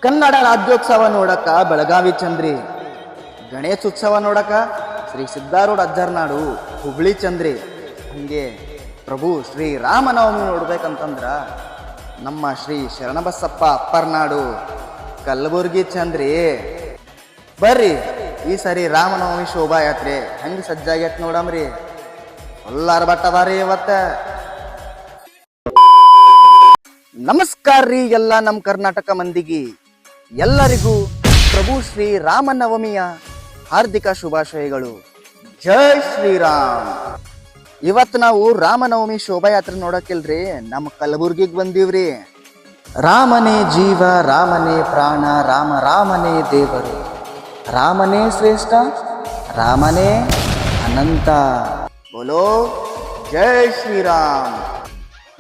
ಕನ್ನಡ ರಾಜ್ಯೋತ್ಸವ ನೋಡಕ ಬೆಳಗಾವಿ ಚಂದ್ರಿ, ಗಣೇಶ ಉತ್ಸವ ನೋಡಕ ಶ್ರೀ ಸಿದ್ದಾರೂಢ ಅಜ್ಜರ್ನಾಡು ಹುಬ್ಳಿ ಚಂದ್ರಿ, ಹಂಗೆ ಪ್ರಭು ಶ್ರೀ ರಾಮನವಮಿ ನೋಡ್ಬೇಕಂತಂದ್ರ ನಮ್ಮ ಶ್ರೀ ಶರಣಬಸಪ್ಪ ಅಪ್ಪರ್ನಾಡು ಕಲಬುರ್ಗಿ ಚಂದ್ರಿ. ಬರ್ರಿ ಈ ಸರಿ ರಾಮನವಮಿ ಶೋಭಾಯಾತ್ರೆ ಹೆಂಗ್ ಸಜ್ಜಾಗೈತ್ ನೋಡಮ್ರಿ. ಎಲ್ಲಾರ ಬಟ್ಟದಾರಿ ಇವತ್ತ. ನಮಸ್ಕಾರ ರೀ ಎಲ್ಲ ನಮ್ಮ ಕರ್ನಾಟಕ ಮಂದಿಗೆ, ಎಲ್ಲರಿಗೂ ಪ್ರಭು ಶ್ರೀ ರಾಮನವಮಿಯ ಹಾರ್ದಿಕ ಶುಭಾಶಯಗಳು. ಜೈ ಶ್ರೀರಾಮ್. ಇವತ್ತು ನಾವು ರಾಮನವಮಿ ಶೋಭಾಯಾತ್ರೆ ನೋಡಕ್ಕಿಲ್ರಿ, ನಮ್ಮ ಕಲಬುರ್ಗಿಗೆ ಬಂದೀವ್ರಿ. ರಾಮನೇ ಜೀವ, ರಾಮನೇ ಪ್ರಾಣ, ರಾಮ ರಾಮನೇ ದೇವರು, ರಾಮನೇ ಶ್ರೇಷ್ಠ, ರಾಮನೇ ಅನಂತ. ಬೋಲೋ ಜೈ ಶ್ರೀರಾಮ್.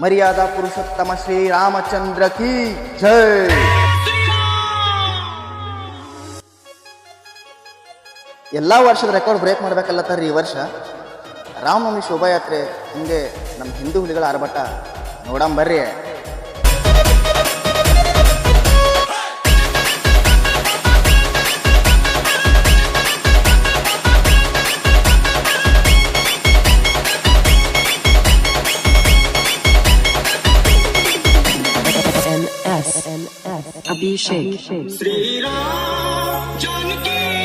ಮರ್ಯಾದಾ ಪುರುಷೋತ್ತಮ ಶ್ರೀ ರಾಮಚಂದ್ರ ಕಿ ಜೈ. ಎಲ್ಲಾ ವರ್ಷದ ರೆಕಾರ್ಡ್ ಬ್ರೇಕ್ ಮಾಡ್ಬೇಕಲ್ಲತ್ತಾರ್ರಿ ಈ ವರ್ಷ. ರಾಮನವಮಿ ಶೋಭಾಯಾತ್ರೆ ಹಿಂಗೆ ನಮ್ಮ ಹಿಂದೂ ಹುಲಿಗಳ ಆರ್ಭಟ ನೋಡಂಬರ್ರಿ. NS Abhishek. श्री राम जानकी